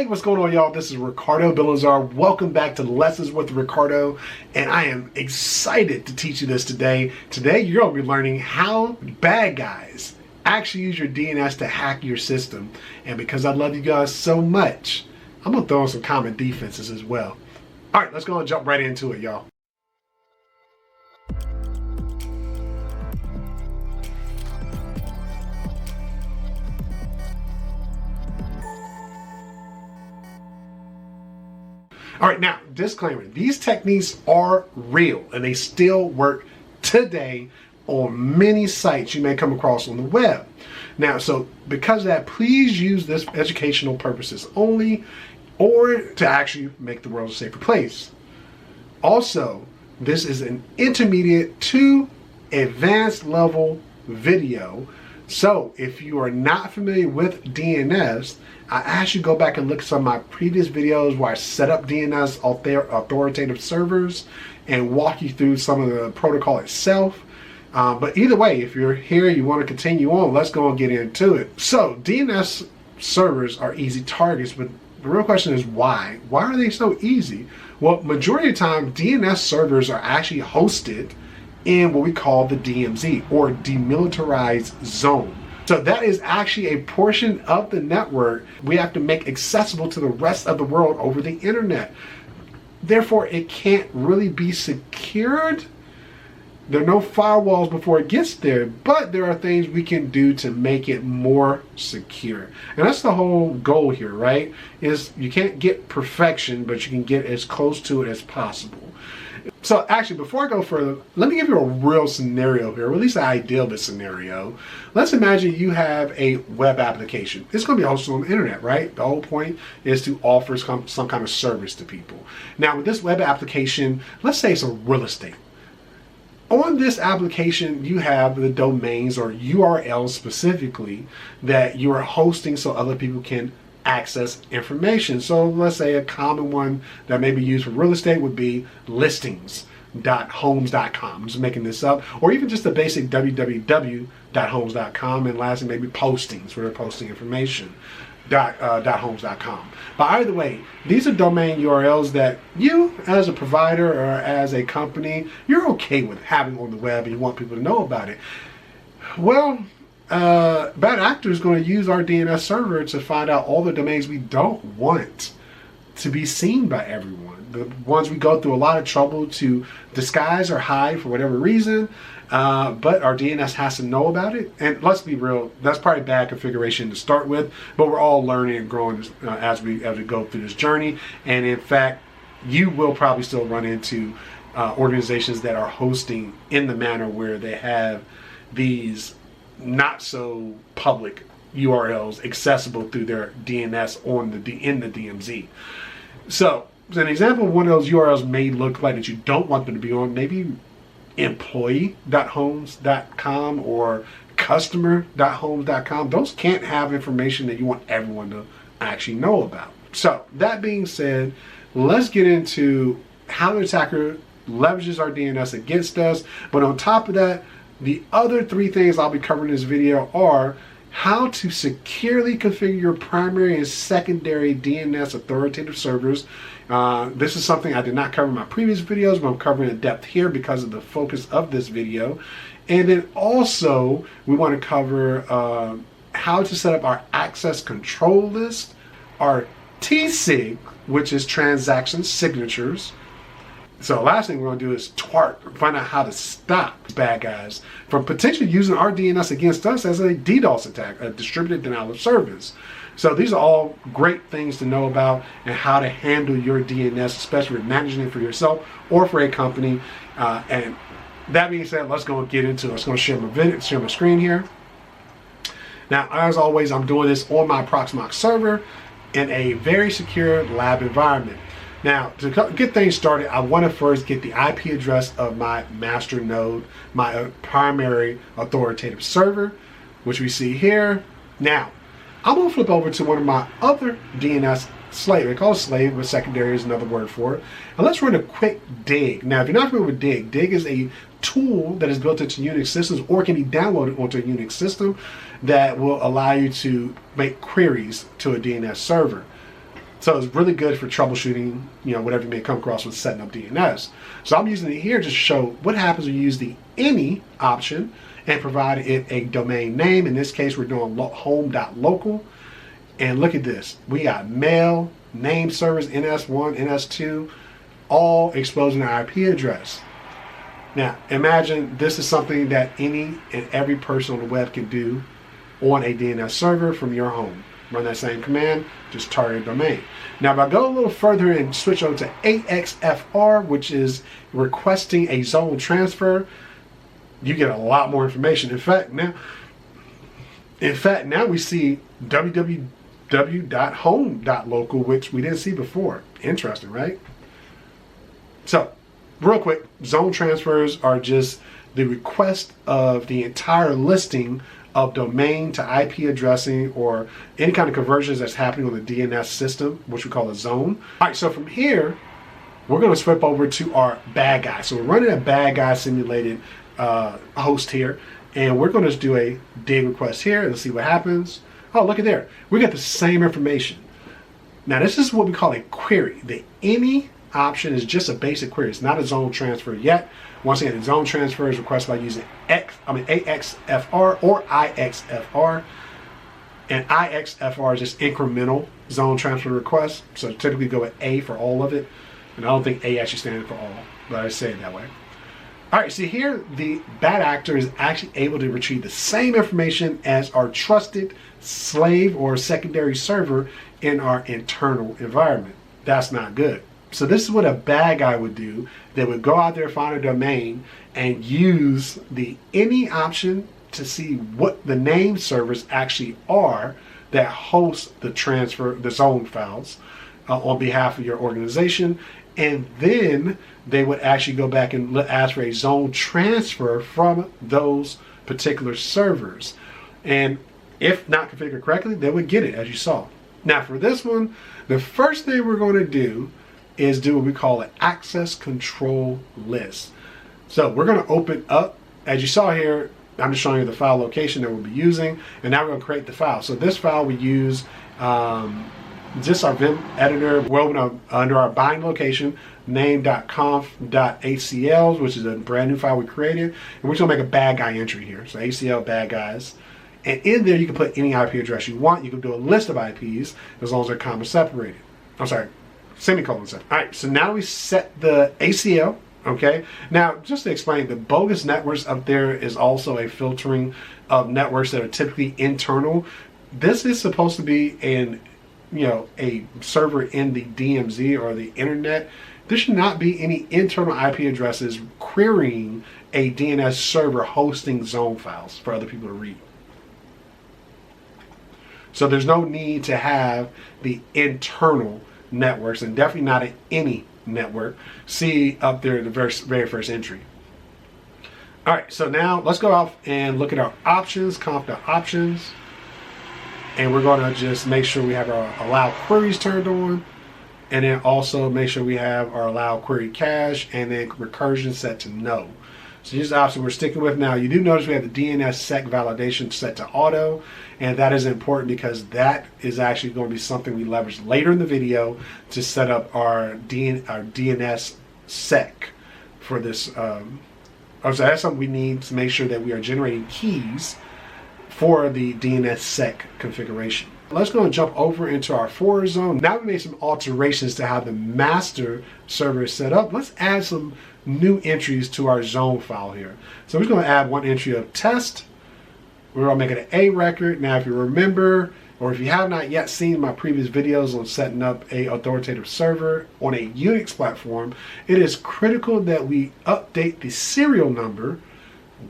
Hey, what's going on, y'all? This is Ricardo Bilazar. Welcome back to Lessons with Ricardo, and I am excited to teach you this today. Today, you're going to be learning how bad guys actually use your DNS to hack your system. And because I love you guys so much, I'm going to throw in some common defenses as well. All right, let's go and jump right into it, y'all. All right, now, disclaimer, these techniques are real and they still work today on many sites you may come across on the web. Now, so because of that, please use this for educational purposes only or to actually make the world a safer place. Also, this is an intermediate to advanced level video. So if you are not familiar with DNS, I ask you to go back and look at some of my previous videos where I set up DNS authoritative servers and walk you through some of the protocol itself. But either way, if you're here, you want to continue on, let's go and get into it. So DNS servers are easy targets, but the real question is why? Why are they so easy? Well, majority of the time, DNS servers are actually hosted in what we call the DMZ, or demilitarized zone. So that is actually a portion of the network we have to make accessible to the rest of the world over the internet. Therefore, it can't really be secured. There are no firewalls before it gets there, but there are things we can do to make it more secure. And that's the whole goal here, right? Is you can't get perfection, but you can get as close to it as possible. So actually, before I go further, let me give you a real scenario here, or at least an ideal of a scenario. Let's imagine you have a web application. It's going to be hosted on the internet, right? The whole point is to offer some kind of service to people. Now, with this web application, let's say it's a real estate. On this application, you have the domains or URLs specifically that you are hosting so other people can access information. So let's say a common one that may be used for real estate would be listings.homes.com. I'm just making this up. Or even just the basic www.homes.com, and lastly maybe postings where they're posting information. .homes.com. But either way, these are domain URLs that you as a provider or as a company, you're okay with having on the web and you want people to know about it. Well, bad actors are going to use our DNS server to find out all the domains we don't want to be seen by everyone. The ones we go through a lot of trouble to disguise or hide for whatever reason, but our DNS has to know about it. And let's be real, that's probably bad configuration to start with, but we're all learning and growing as we go through this journey. And in fact, you will probably still run into organizations that are hosting in the manner where they have these not so public URLs accessible through their DNS in the DMZ. So an example of one of those URLs may look like that you don't want them to be on, maybe employee.homes.com or customer.homes.com. Those can't have information that you want everyone to actually know about. So that being said, let's get into how the attacker leverages our DNS against us. But on top of that, the other three things I'll be covering in this video are how to securely configure your primary and secondary DNS authoritative servers. This is something I did not cover in my previous videos, but I'm covering in depth here because of the focus of this video. And then also, we want to cover how to set up our access control list, our TSIG, which is transaction signatures. So the last thing we're going to do is find out how to stop bad guys from potentially using our DNS against us as a DDoS attack, a distributed denial of service. So these are all great things to know about and how to handle your DNS, especially with managing it for yourself or for a company. And that being said, let's go and get into it. I'm going to share my screen here. Now, as always, I'm doing this on my Proxmox server in a very secure lab environment. Now, to get things started, I want to first get the IP address of my master node, my primary authoritative server, which we see here. Now, I'm going to flip over to one of my other DNS slave. They call it slave, but secondary is another word for it. And let's run a quick dig. Now, if you're not familiar with dig is a tool that is built into Unix systems or can be downloaded onto a Unix system that will allow you to make queries to a DNS server. So it's really good for troubleshooting, whatever you may come across with setting up DNS. So I'm using it here just to show what happens when you use the any option and provide it a domain name. In this case, we're doing home.local. And look at this. We got mail, name servers, NS1, NS2, all exposing our IP address. Now, imagine this is something that any and every person on the web can do on a DNS server from your home. Run that same command, just target a domain. Now, if I go a little further and switch over to AXFR, which is requesting a zone transfer, you get a lot more information. In fact, now we see www.home.local, which we didn't see before. Interesting, right? So, real quick, zone transfers are just the request of the entire listing of domain to IP addressing or any kind of conversions that's happening on the DNS system, which we call a zone. All right, so from here, we're going to switch over to our bad guy. So we're running a bad guy simulated host here, and we're going to do a dig request here and see what happens. Oh, look at there. We got the same information. Now, this is what we call a query. The any option is just a basic query. It's not a zone transfer yet. Once again, the zone transfer is requested by using AXFR or IXFR. And IXFR is just incremental zone transfer requests. So typically go with A for all of it. And I don't think A actually stands for all, but I say it that way. All right, see here, the bad actor is actually able to retrieve the same information as our trusted slave or secondary server in our internal environment. That's not good. So this is what a bad guy would do. They would go out there, find a domain, and use the any option to see what the name servers actually are that host the zone files on behalf of your organization. And then they would actually go back and ask for a zone transfer from those particular servers. And if not configured correctly, they would get it, as you saw. Now for this one, the first thing we're going to do is do what we call an access control list. So we're going to open up, as you saw here, I'm just showing you the file location that we'll be using, and now we're going to create the file. So this file we use just our Vim editor. We're open under our bind location, name.conf.acl, which is a brand new file we created, and we're just going to make a bad guy entry here. So ACL bad guys. And in there you can put any IP address you want. You can do a list of IPs as long as they're comma separated. I'm sorry, semicolon set. All right, so now we set the ACL. Okay, now just to explain, the bogus networks up there is also a filtering of networks that are typically internal. This is supposed to be a server in the DMZ or the internet. There should not be any internal IP addresses querying a DNS server hosting zone files for other people to read. So there's no need to have the internal networks, and definitely not at any network. See up there in the very first entry. All right, so now let's go off and look at our options, conf.options, and we're going to just make sure we have our allow queries turned on, and then also make sure we have our allow query cache and then recursion set to no. So here's the option we're sticking with now. You do notice we have the DNS sec validation set to auto, and that is important because that is actually going to be something we leverage later in the video to set up our DNS sec for this. So that's something we need to make sure that we are generating keys for the DNS sec configuration. Let's go and jump over into our forward zone. Now we made some alterations to how the master server is set up. Let's add some new entries to our zone file here. So we're just going to add one entry of test. We're going to make it an A record. Now if you remember, or if you have not yet seen my previous videos on setting up a authoritative server on a Unix platform, it is critical that we update the serial number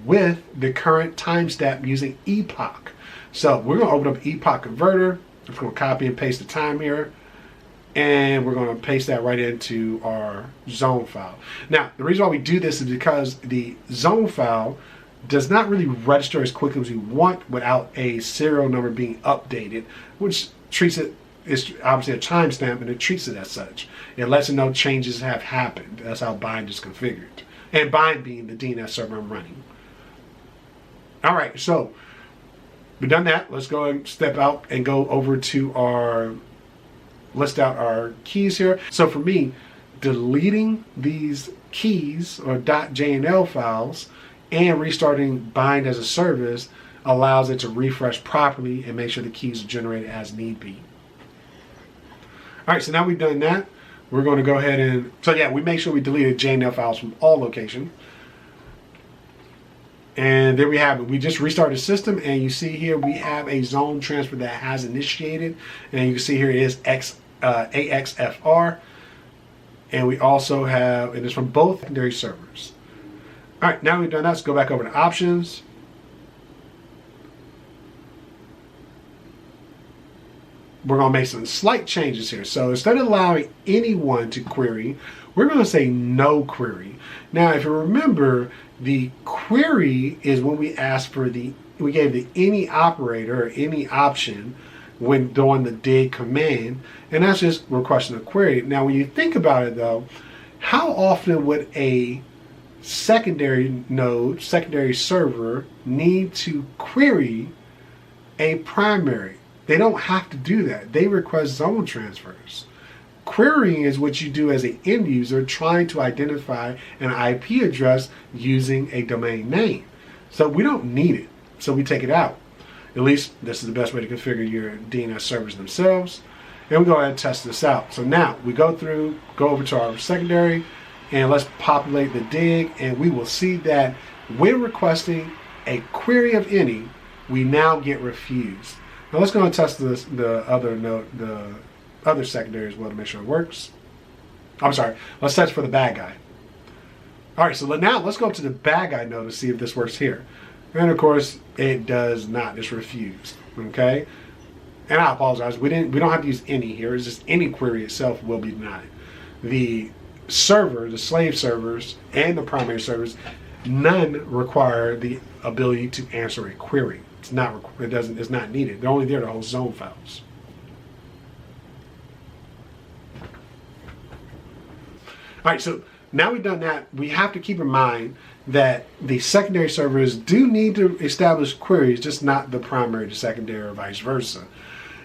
with the current timestamp using epoch. So we're going to open up epoch converter. I'm going to copy and paste the time here, and we're going to paste that right into our zone file. Now, the reason why we do this is because the zone file does not really register as quickly as we want without a serial number being updated, which treats it, it's obviously a timestamp, and it treats it as such. It lets it know changes have happened. That's how bind is configured. And bind being the DNS server I'm running. All right, so we've done that. Let's go and step out and go over to our list out our keys here. So for me, deleting these keys or .jnl files and restarting bind as a service allows it to refresh properly and make sure the keys are generated as need be. All right, so now we've done that. We're going to go ahead and, so yeah, we make sure we deleted JNL files from all locations. And there we have it. We just restarted the system, and you see here we have a zone transfer that has initiated. And you can see here it is AXFR. And we also have, and it's from both secondary servers. All right, now we've done that, let's go back over to options. We're going to make some slight changes here. So instead of allowing anyone to query, we're going to say no query. Now, if you remember, the query is when we ask for we gave the any operator or any option when doing the dig command, and that's just requesting a query. Now, when you think about it though, how often would a secondary node, secondary server need to query a primary? They don't have to do that. They request zone transfers. Querying is what you do as an end user trying to identify an IP address using a domain name. So we don't need it, so we take it out. At least this is the best way to configure your DNS servers themselves. And we go ahead and test this out. So now we go over to our secondary, and let's populate the dig, and we will see that when requesting a query of any, we now get refused. Now let's go and test this, the other secondary as well to make sure it works. I'm sorry, let's test for the bad guy. All right, so now let's go to the bad guy node to see if this works here. And of course, it does not, it's refused, okay? And I apologize, we don't have to use any here, it's just any query itself will be denied. The server, the slave servers, and the primary servers, none require the ability to answer a query. It's not needed. They're only there to host zone files. All right, so now we've done that, we have to keep in mind that the secondary servers do need to establish queries, just not the primary to secondary or vice versa.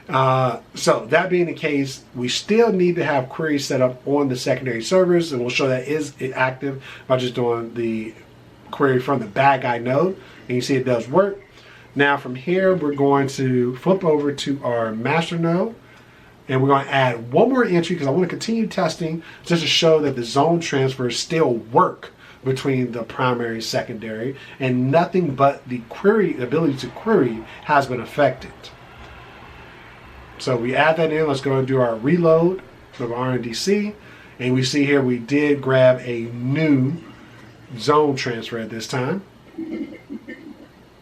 So that being the case, we still need to have queries set up on the secondary servers, and we'll show that is active by just doing the query from the bad guy node, and you see it does work. Now from here, we're going to flip over to our master node, and we're going to add one more entry because I want to continue testing just to show that the zone transfers still work between the primary and secondary, and nothing but the ability to query has been affected. So we add that in. Let's go and do our reload of RNDC, and we see here we did grab a new zone transfer at this time.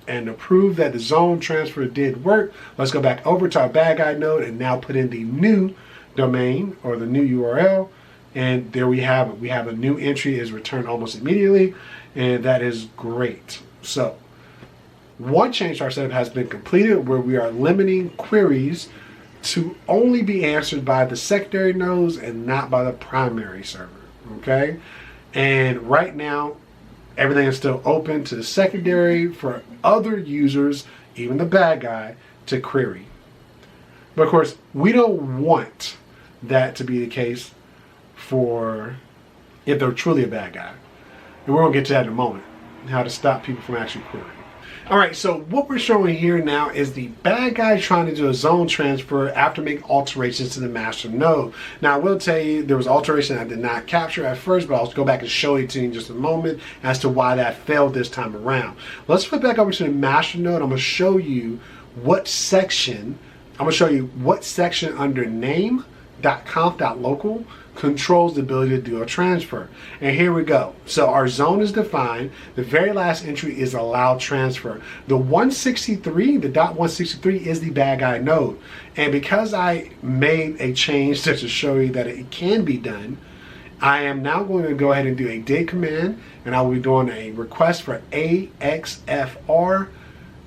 And to prove that the zone transfer did work, let's go back over to our bad guy node and now put in the new domain or the new URL. And there we have it. We have a new entry is returned almost immediately, and that is great. So one change to our setup has been completed where we are limiting queries to only be answered by the secondary nodes and not by the primary server, okay? And right now, everything is still open to the secondary for other users, even the bad guy, to query. But of course, we don't want that to be the case for if they're truly a bad guy. And we're gonna get to that in a moment, how to stop people from actually querying. All right, so what we're showing here now is the bad guy trying to do a zone transfer after making alterations to the master node. Now, I will tell you there was alteration I did not capture at first, but I'll go back and show it to you in just a moment as to why that failed this time around. Let's flip back over to the master node. I'm gonna show you what section under name.conf.local controls the ability to do a transfer. And here we go. So our zone is defined. The very last entry is allow transfer. The 163, the .163 is the bad guy node. And because I made a change to show you that it can be done, I am now going to go ahead and do a dig command, and I will be doing a request for AXFR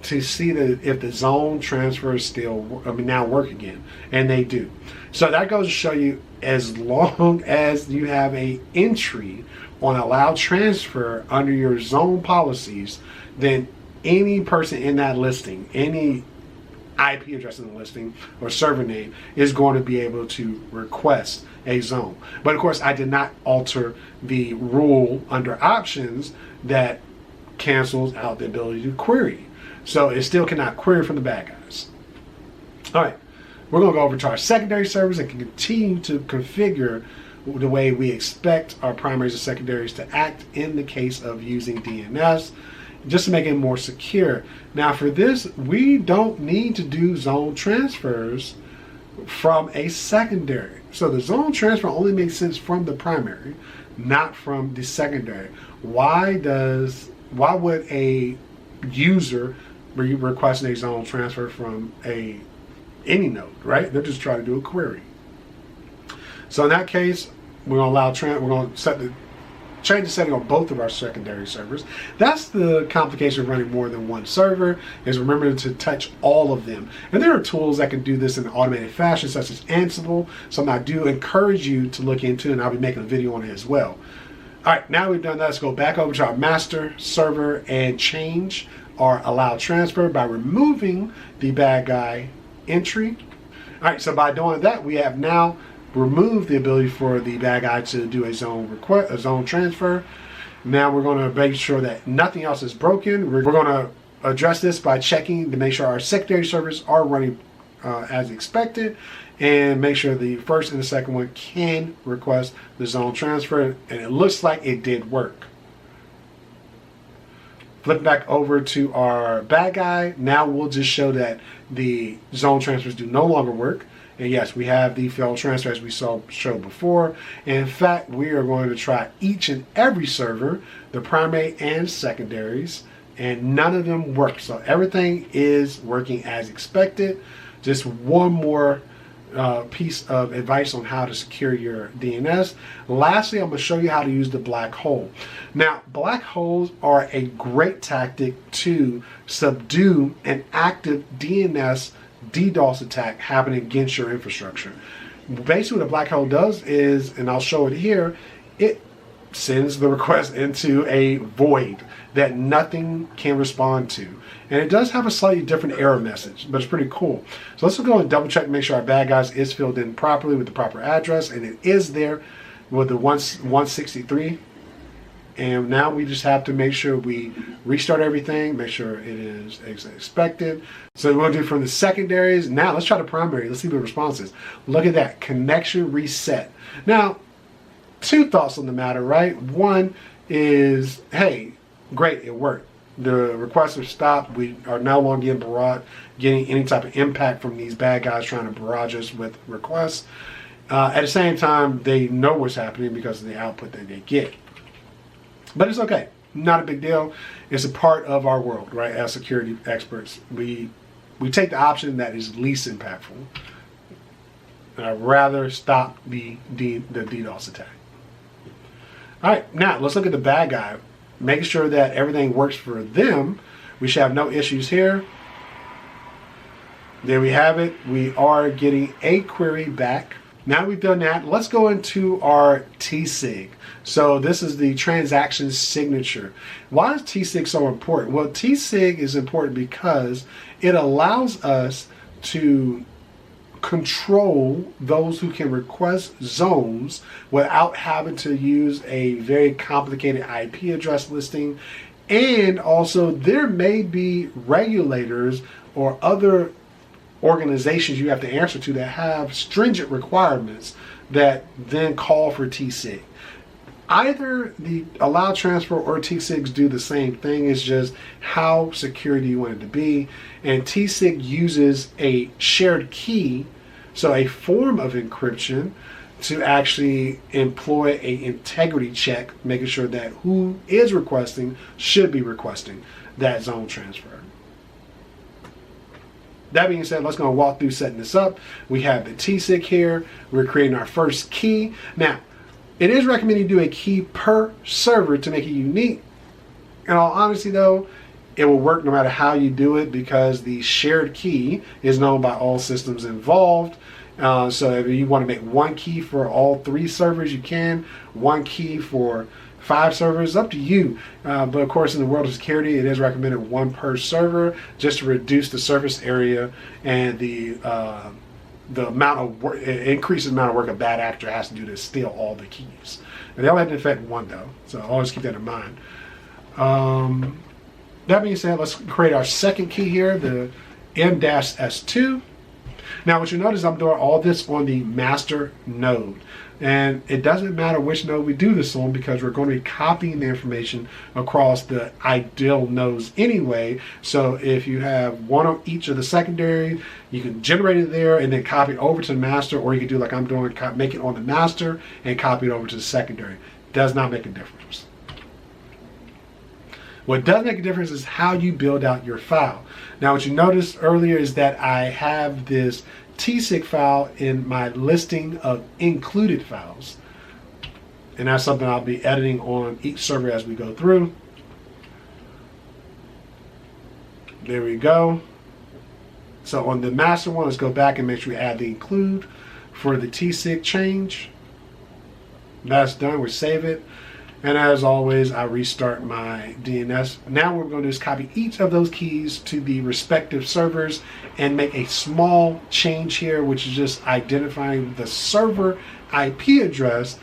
to see if the zone transfers still now work again, and they do. So that goes to show you, as long as you have a entry on allow transfer under your zone policies, then any person in that listing, any IP address in the listing or server name is going to be able to request a zone. But of course, I did not alter the rule under options that cancels out the ability to query. So it still cannot query from the bad guys. All right, we're going to go over to our secondary servers and continue to configure the way we expect our primaries and secondaries to act in the case of using DNS, just to make it more secure. Now for this, we don't need to do zone transfers from a secondary. So the zone transfer only makes sense from the primary, not from the secondary. Why would a user be requesting a zone transfer from any node, right? They're just trying to do a query. So in that case, we're going to change the setting on both of our secondary servers. That's the complication of running more than one server, is remembering to touch all of them. And there are tools that can do this in an automated fashion, such as Ansible. Something I do encourage you to look into, and I'll be making a video on it as well. All right, now we've done that, let's go back over to our master server and change our allow transfer by removing the bad guy entry. All right, so by doing that, we have now remove the ability for the bad guy to do a zone transfer. Now we're going to make sure that nothing else is broken. We're going to address this by checking to make sure our secondary servers are running as expected, and make sure the first and the second one can request the zone transfer, and it looks like it did work. Flip back over to our bad guy. Now we'll just show that the zone transfers do no longer work. And yes, we have the failed transfer as we showed before. And in fact, we are going to try each and every server, the primary and secondaries, and none of them work. So everything is working as expected. Just one more piece of advice on how to secure your DNS. Lastly, I'm going to show you how to use the black hole. Now, black holes are a great tactic to subdue an active DNS DDoS attack happening against your infrastructure. Basically what a black hole does is, and I'll show it here, it sends the request into a void that nothing can respond to. And it does have a slightly different error message, but it's pretty cool. So let's go and double check to make sure our bad guys is filled in properly with the proper address, and it is there with the 163. And now we just have to make sure we restart everything, make sure it is as expected. So we're going to do from the secondaries. Now let's try the primary. Let's see what the response is. Look at that, connection reset. Now, two thoughts on the matter, right? One is, hey, great, it worked. The requests are stopped. We are no longer getting any type of impact from these bad guys trying to barrage us with requests. At the same time, they know what's happening because of the output that they get. But it's okay, not a big deal. It's a part of our world, right? As security experts, we take the option that is least impactful. And I'd rather stop the DDoS attack. All right, now let's look at the bad guy. Making sure that everything works for them. We should have no issues here. There we have it. We are getting a query back. Now we've done that, let's go into our TSIG. So this is the transaction signature. Why is TSIG so important? Well, TSIG is important because it allows us to control those who can request zones without having to use a very complicated IP address listing. And also there may be regulators or other organizations you have to answer to that have stringent requirements that then call for TSIG. Either the allow transfer or TSIGs do the same thing. It's just how secure do you want it to be. And TSIG uses a shared key, so a form of encryption, to actually employ a integrity check, making sure that who is requesting should be requesting that zone transfer. That being said, let's go and walk through setting this up. We have the TSIG here. We're creating our first key. Now, it is recommended you do a key per server to make it unique. In all honesty though, it will work no matter how you do it because the shared key is known by all systems involved. So if you want to make one key for all three servers, you can. One key for 5 servers, up to you. But of course, in the world of security, it is recommended 1 per server, just to reduce the surface area and the amount of work, increases the amount of work a bad actor has to do to steal all the keys. And they only have to infect 1 though, so always keep that in mind. That being said, let's create our second key here, the M-S2. Now what you notice, I'm doing all this on the master node. And it doesn't matter which node we do this on, because we're going to be copying the information across the ideal nodes anyway. So if you have one on each of the secondary, you can generate it there and then copy it over to the master, or you can do like I'm doing, make it on the master and copy it over to the secondary. Does not make a difference. What does make a difference is how you build out your file. Now what you noticed earlier is that I have this tsig file in my listing of included files. And that's something I'll be editing on each server as we go through. There we go. So on the master one, let's go back and make sure we add the include for the tsig change. That's done, we save it. And as always, I restart my DNS. Now what we're going to do is copy each of those keys to the respective servers and make a small change here, which is just identifying the server IP address,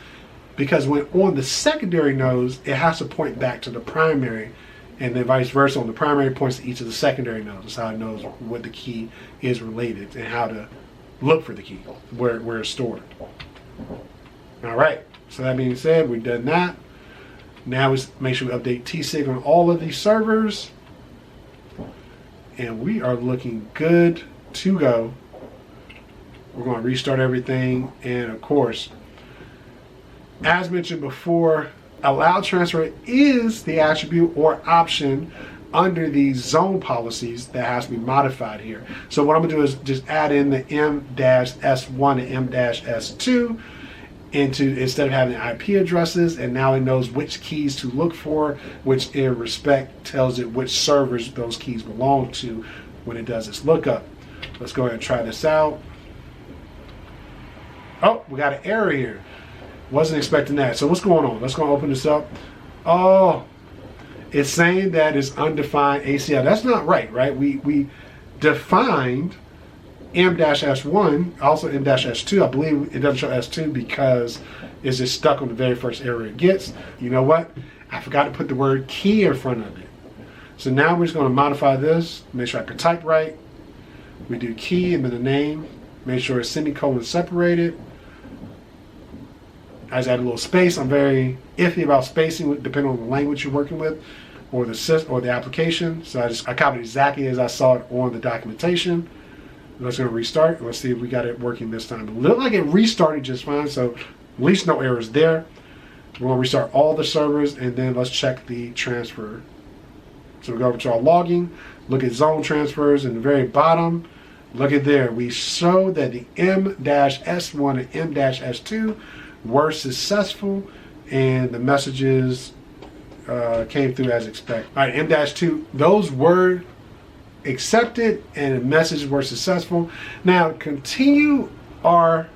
because when on the secondary nodes, it has to point back to the primary, and then vice versa. On the primary points to each of the secondary nodes. That's how it knows what the key is related and how to look for the key, where it's stored. All right, so that being said, we've done that. Now we make sure we update tsig on all of these servers. And we are looking good to go. We're going to restart everything. And of course, as mentioned before, allow transfer is the attribute or option under the zone policies that has to be modified here. So what I'm going to do is just add in the M-S1 and M-S2 into, instead of having IP addresses, and now it knows which keys to look for, which in respect tells it which servers those keys belong to when it does its lookup. Let's go ahead and try this out. Oh, we got an error here. Wasn't expecting that. So what's going on? Let's go open this up. Oh, it's saying that it's undefined ACL. That's not right, right? We defined M-S1, also M-S2. I believe it doesn't show S2 because it's just stuck on the very first error it gets. You know what? I forgot to put the word key in front of it. So now we're just going to modify this, make sure I can type right. We do key and then the name, make sure it's semicolon separated. I just add a little space. I'm very iffy about spacing depending on the language you're working with or the application. So I copied exactly as I saw it on the documentation. Let's go restart. Let's see if we got it working this time. It looked like it restarted just fine, so at least no errors there. We're going to restart all the servers, and then let's check the transfer. So we go over to our logging, look at zone transfers in the very bottom. Look at there. We show that the M-S1 and M-S2 were successful, and the messages came through as expected. All right, M-2, those were accepted and the messages were successful. Now continue our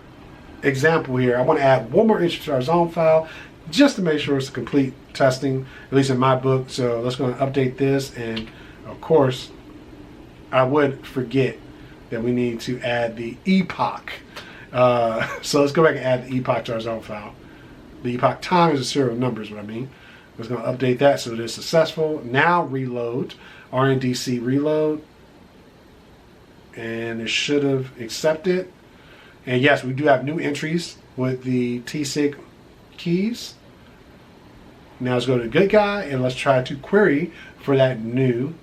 example here. I want to add one more entry to our zone file just to make sure it's a complete testing, at least in my book. So let's go and update this, and of course I would forget that we need to add the epoch. So let's go back and add the epoch to our zone file. The epoch time is a serial of numbers, what I mean. Let's go update that so it is successful. Now reload. RNDC reload, and it should have accepted. And yes, we do have new entries with the tsig keys. Now let's go to the good guy and let's try to query for that new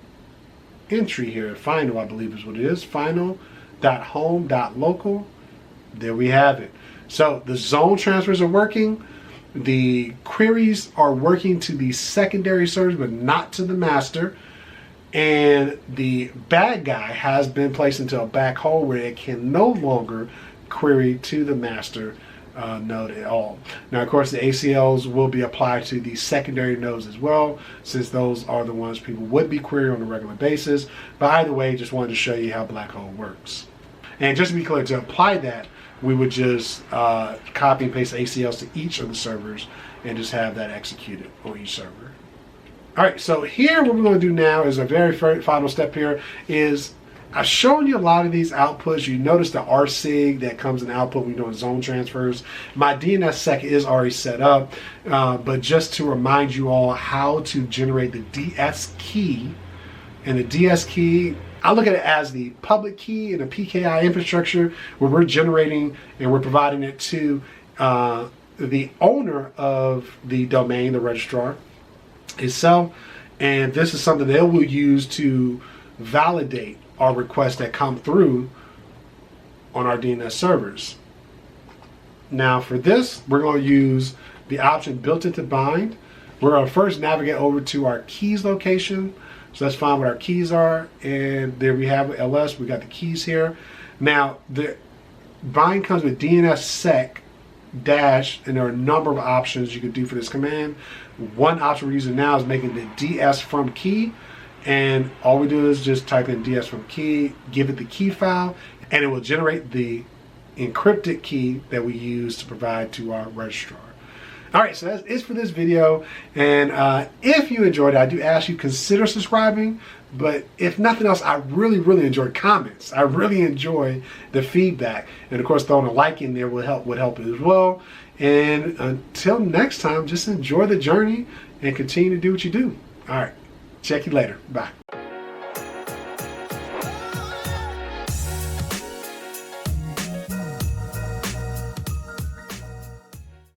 entry here. Final, I believe is what it is. Final.home.local. There we have it. So the zone transfers are working. The queries are working to the secondary servers, but not to the master. And the bad guy has been placed into a black hole where it can no longer query to the master node at all. Now, of course, the ACLs will be applied to the secondary nodes as well, since those are the ones people would be querying on a regular basis. But either way, just wanted to show you how black hole works. And just to be clear, to apply that, we would just copy and paste ACLs to each of the servers and just have that executed on each server. All right, so here what we're going to do now is a very final step here is I've shown you a lot of these outputs. You notice the RSIG that comes in output when you're doing zone transfers. My DNSSEC is already set up, but just to remind you all how to generate the DS key. And the DS key, I look at it as the public key in a PKI infrastructure where we're generating and we're providing it to the owner of the domain, the registrar itself. And this is something they will use to validate our requests that come through on our DNS servers. Now for this, we're going to use the option built into bind. We're going to first navigate over to our keys location. So let's find what our keys are. And there we have LS. We got the keys here. Now the bind comes with DNSSEC dash, and there are a number of options you could do for this command. One option we're using now is making the DS from key. And all we do is just type in DS from key, give it the key file, and it will generate the encrypted key that we use to provide to our registrar. All right, so that's it for this video. And if you enjoyed it, I do ask you consider subscribing. But if nothing else, I really enjoy comments. I really enjoy the feedback. And of course, throwing a like in there would help as well. And until next time, just enjoy the journey and continue to do what you do. All right. Check you later. Bye.